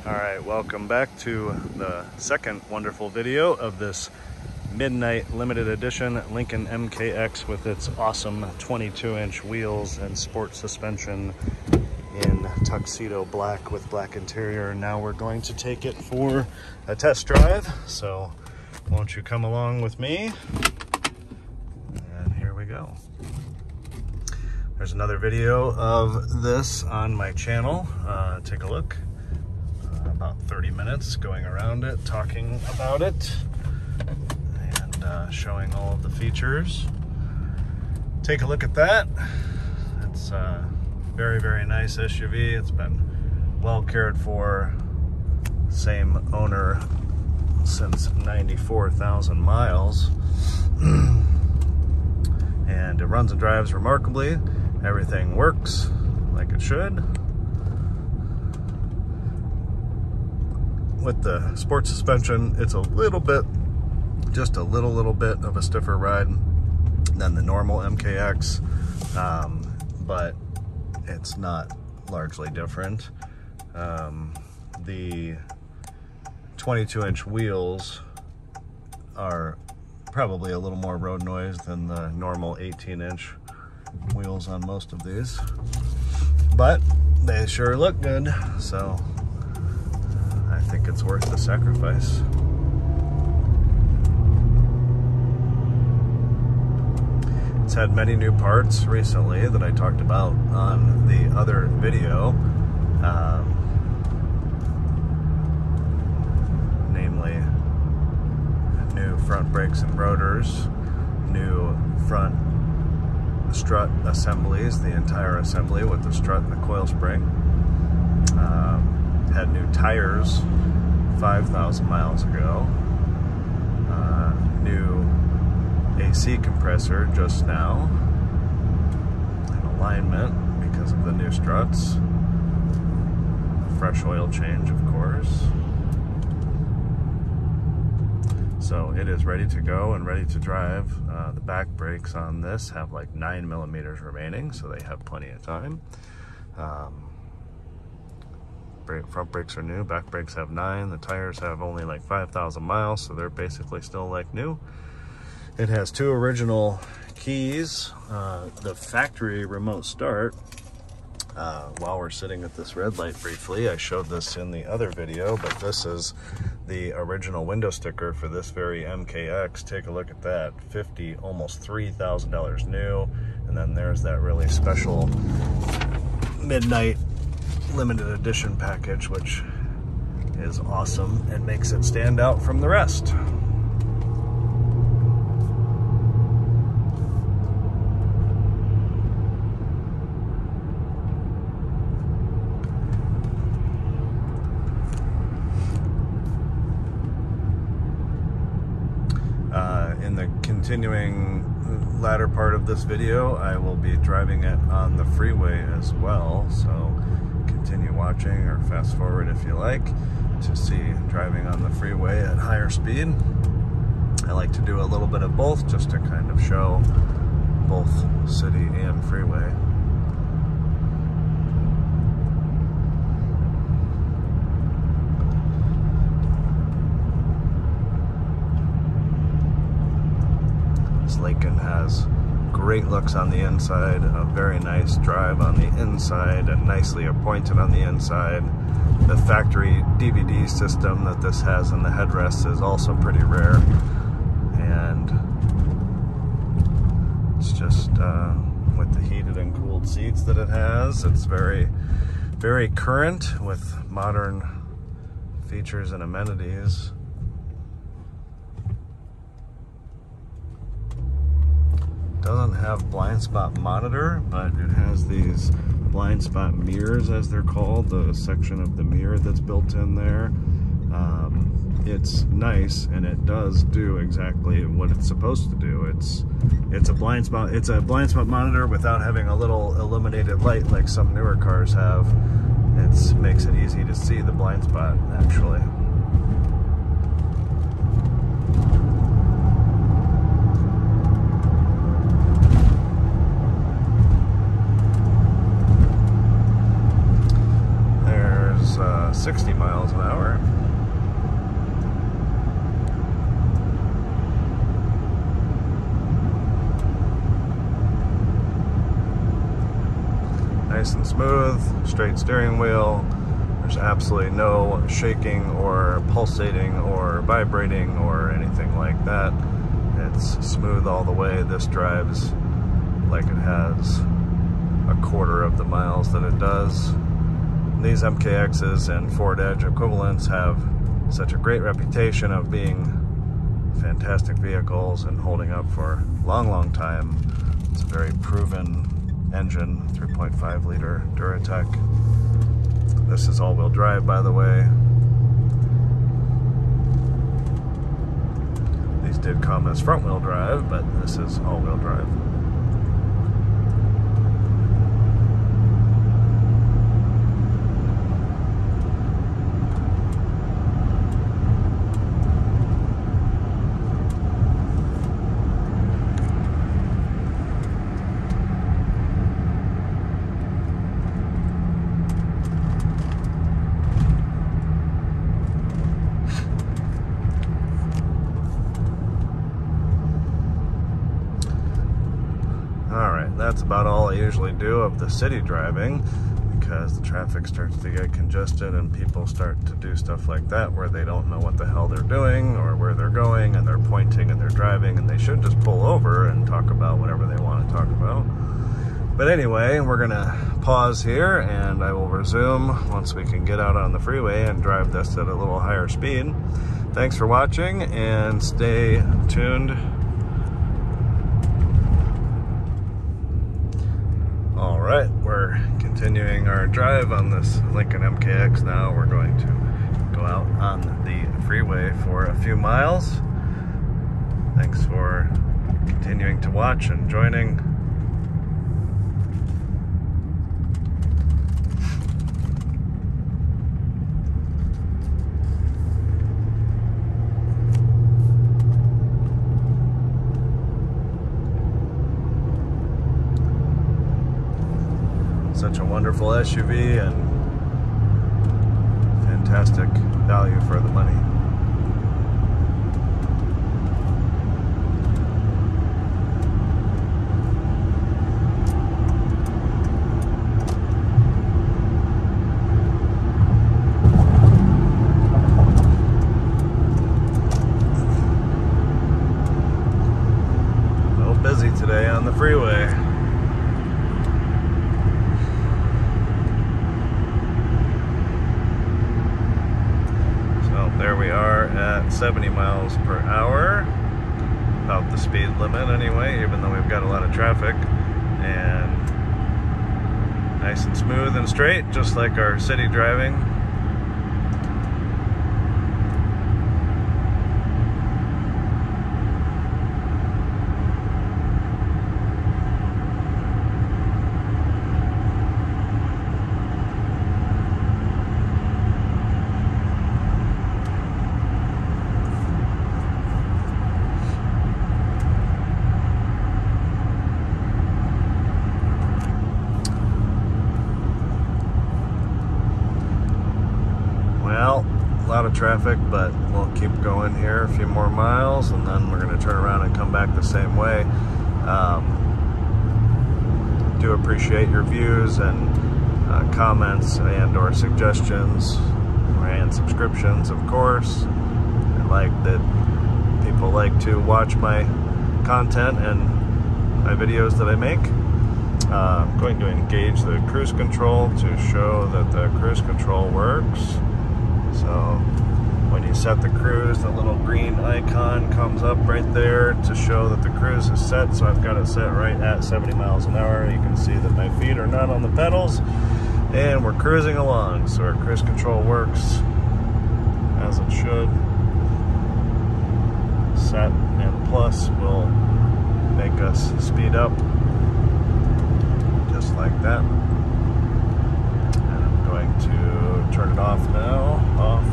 Alright, welcome back to the second wonderful video of this midnight limited edition Lincoln MKX with its awesome 22-inch wheels and sport suspension in tuxedo black with black interior. Now we're going to take it for a test drive, so won't you come along with me? And here we go. There's another video of this on my channel. Take a look. About 30 minutes going around it, talking about it, and showing all of the features. Take a look at that. It's a very, very nice SUV. It's been well cared for. Same owner since 94,000 miles. And it runs and drives remarkably. Everything works like it should. With the sport suspension, it's a little bit, just a little bit of a stiffer ride than the normal MKX, but it's not largely different. The 22-inch wheels are probably a little more road noise than the normal 18-inch wheels on most of these, but they sure look good, so I think it's worth the sacrifice. It's had many new parts recently that I talked about on the other video, namely new front brakes and rotors, new front strut assemblies, the entire assembly with the strut and the coil spring. Had new tires 5,000 miles ago. New AC compressor just now. And alignment because of the new struts. Fresh oil change, of course. So it is ready to go and ready to drive. The back brakes on this have like 9 millimeters remaining, so they have plenty of time. Front brakes are new, back brakes have 9. The tires have only like 5,000 miles, so they're basically still like new. It has 2 original keys, the factory remote start. While we're sitting at this red light briefly, I showed this in the other video, but this is the original window sticker for this very MKX. Take a look at that, almost $3,000 new. And then there's that really special midnight limited edition package, which is awesome and makes it stand out from the rest. In the continuing latter part of this video, I will be driving it on the freeway as well, so continue watching or fast forward if you like to see driving on the freeway at higher speed. I like to do a little bit of both just to kind of show both city and freeway. This Lincoln has great looks on the inside, a very nice drive on the inside, and nicely appointed on the inside. The factory DVD system that this has in the headrest is also pretty rare, and it's just with the heated and cooled seats that it has, it's very, very current with modern features and amenities. Doesn't have blind spot monitor, but it has these blind spot mirrors, as they're called, the section of the mirror that's built in there. It's nice, and it does do exactly what it's supposed to do. It's a blind spot monitor without having a little illuminated light like some newer cars have. It makes it easy to see the blind spot, actually. 60 miles an hour. Nice and smooth, straight steering wheel. There's absolutely no shaking or pulsating or vibrating or anything like that. It's smooth all the way. This drives like it has a quarter of the miles that it does. These MKXs and Ford Edge equivalents have such a great reputation of being fantastic vehicles and holding up for a long, long time. It's a very proven engine, 3.5 liter Duratec. This is all-wheel drive, by the way. These did come as front-wheel drive, but this is all-wheel drive. That's about all I usually do of the city driving, because the traffic starts to get congested and people start to do stuff like that where they don't know what the hell they're doing or where they're going, and they're pointing and they're driving, and they should just pull over and talk about whatever they want to talk about. But anyway, we're gonna pause here and I will resume once we can get out on the freeway and drive this at a little higher speed. Thanks for watching and stay tuned. All right, we're continuing our drive on this Lincoln MKX now. We're going to go out on the freeway for a few miles. Thanks for continuing to watch and joining. Such a wonderful SUV and fantastic value for the money. A little busy today on the freeway. There we are at 70 miles per hour, about the speed limit anyway, even though we've got a lot of traffic, and nice and smooth and straight, just like our city driving. Well, a lot of traffic, but we'll keep going here a few more miles and then we're going to turn around and come back the same way. Do appreciate your views and comments and or suggestions and subscriptions, of course. I like that people like to watch my content and my videos that I make. I'm going to engage the cruise control to show that the cruise control works. So when you set the cruise, the little green icon comes up right there to show that the cruise is set. So I've got it set right at 70 miles an hour. You can see that my feet are not on the pedals and we're cruising along. So our cruise control works as it should. Set and plus will make us speed up just like that. And I'm going to turn it off now. Off.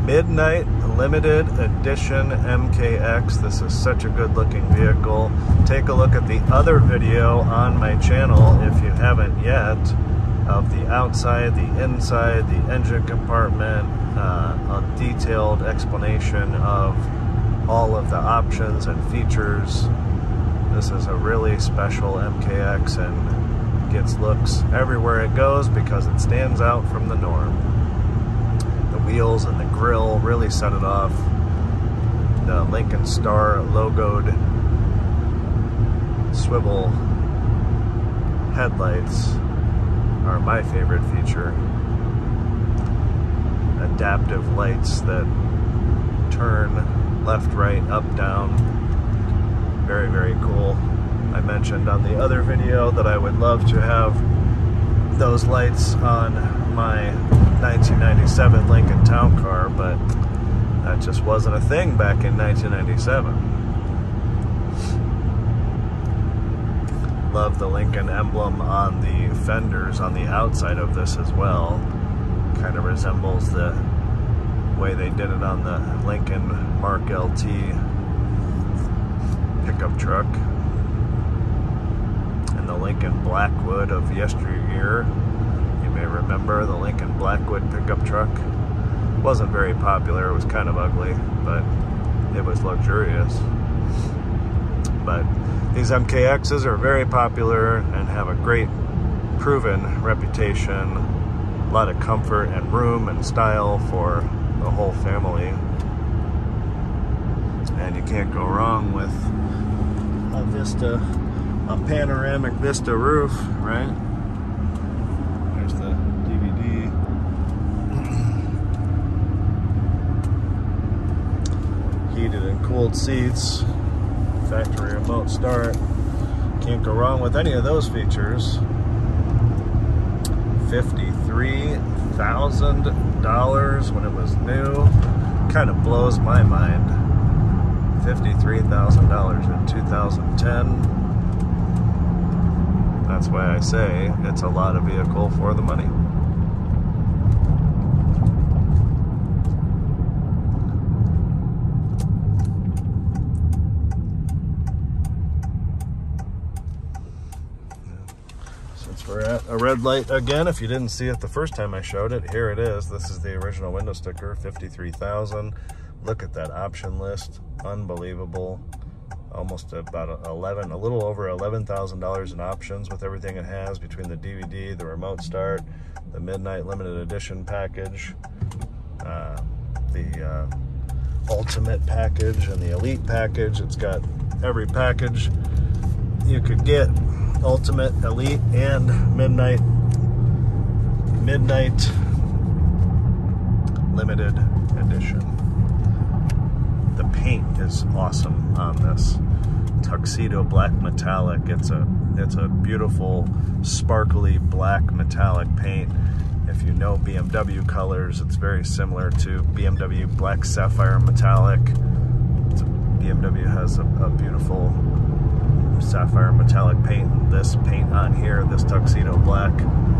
Midnight limited edition MKX. This is such a good looking vehicle. Take a look at the other video on my channel if you haven't yet, of the outside, the inside, the engine compartment, a detailed explanation of all of the options and features. This is a really special MKX and gets looks everywhere it goes because it stands out from the norm. The wheels and the grille really set it off. The Lincoln Star logoed swivel headlights are my favorite feature. Adaptive lights that turn left, right, up, down. Very, very cool. I mentioned on the other video that I would love to have those lights on my 1997 Lincoln Town Car, but that just wasn't a thing back in 1997. Love the Lincoln emblem on the fenders on the outside of this as well. Kind of resembles the way they did it on the Lincoln Mark LT pickup truck. And the Lincoln Blackwood of yesteryear. You may remember the Lincoln Blackwood pickup truck. Wasn't very popular, it was kind of ugly, but it was luxurious. But these MKXs are very popular and have a great proven reputation. A lot of comfort and room and style for the whole family. And you can't go wrong with a Vista, a panoramic Vista roof, right? There's the DVD. Heated and cooled seats. Factory remote start. Can't go wrong with any of those features. $53,000 when it was new. Kind of blows my mind. $53,000 in 2010. That's why I say it's a lot of vehicle for the money. Since we're at a red light again, if you didn't see it the first time I showed it, here it is. This is the original window sticker, $53,000. Look at that option list, unbelievable. Almost about a little over $11,000 in options with everything it has between the DVD, the remote start, the Midnight Limited Edition package, the Ultimate package, and the Elite package. It's got every package you could get: Ultimate, Elite, and Midnight Limited Edition. The paint is awesome on this. Tuxedo black metallic. It's a beautiful sparkly black metallic paint. If you know BMW colors, it's very similar to BMW black sapphire metallic. BMW has a beautiful sapphire metallic paint. This paint on here, this tuxedo black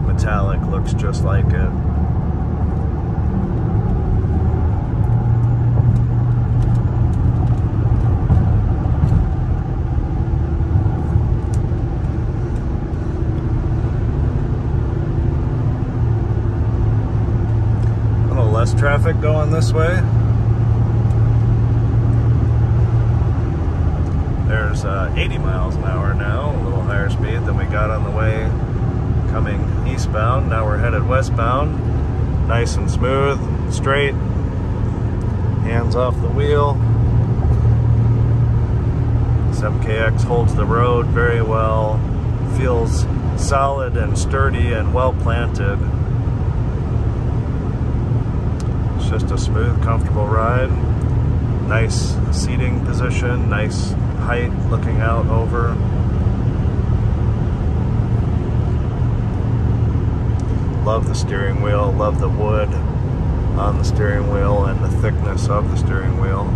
metallic, looks just like it. Less traffic going this way. There's 80 miles an hour now, a little higher speed than we got on the way coming eastbound. Now we're headed westbound. Nice and smooth, straight, hands off the wheel. This MKX holds the road very well, feels solid and sturdy and well planted. Just a smooth, comfortable ride. Nice seating position, nice height looking out over. Love the steering wheel, love the wood on the steering wheel and the thickness of the steering wheel.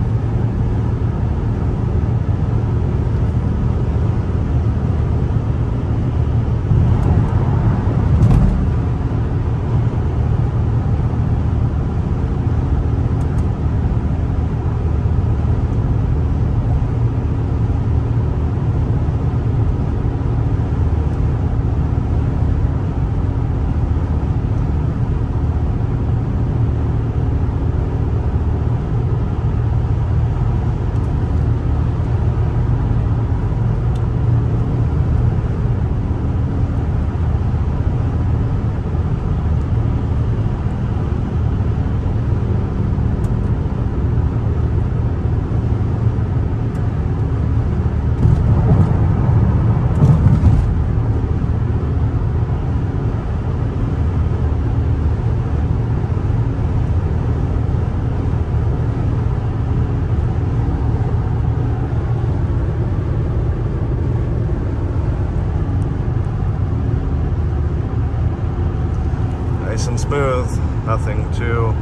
smooth. Nothing to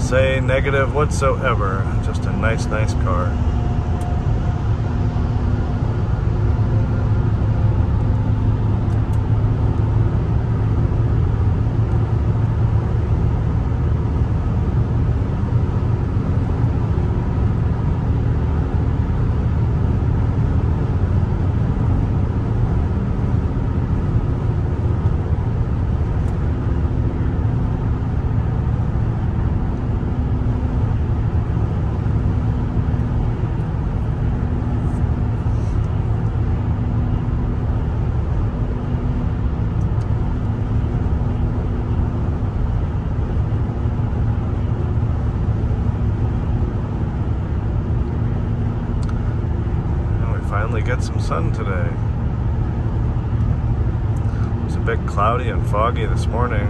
say negative whatsoever. Just a nice car. Finally get some sun today. It was a bit cloudy and foggy this morning.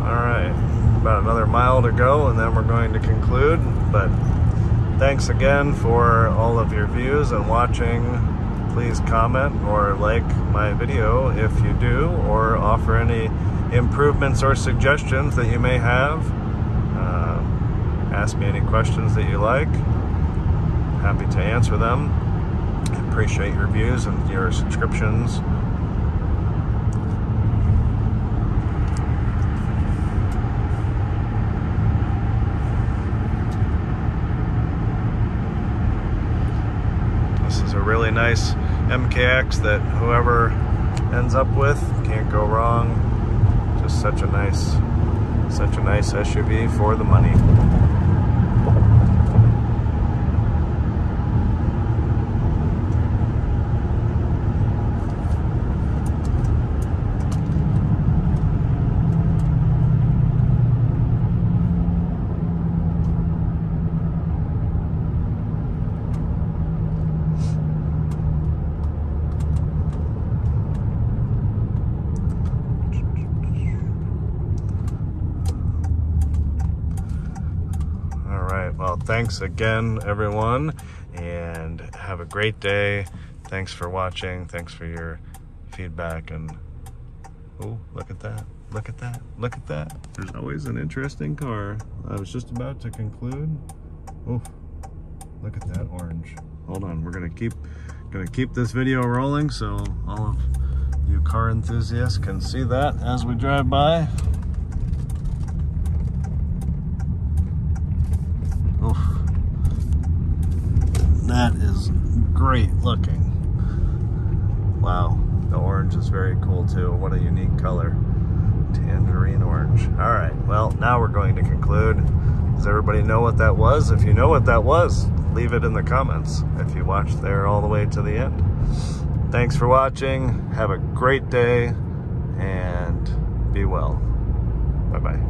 Alright, about another mile to go and then we're going to conclude, but thanks again for all of your views and watching. Please comment or like my video if you do, or offer any improvements or suggestions that you may have. Ask me any questions that you like. Happy to answer them. Appreciate your views and your subscriptions. This is a really nice MKX that whoever ends up with can't go wrong. Just such a nice SUV for the money. Well, thanks again, everyone, and have a great day. Thanks for watching. Thanks for your feedback. And oh, look at that. Look at that. Look at that. There's always an interesting car. I was just about to conclude. Oh, look at that orange. Hold on. We're gonna keep this video rolling so all of you car enthusiasts can see that as we drive by. Oof. That is great looking. Wow, the orange is very cool too. What a unique color. Tangerine orange. All right, well, now we're going to conclude. Does everybody know what that was? If you know what that was, leave it in the comments if you watched there all the way to the end. Thanks for watching. Have a great day and be well. Bye-bye.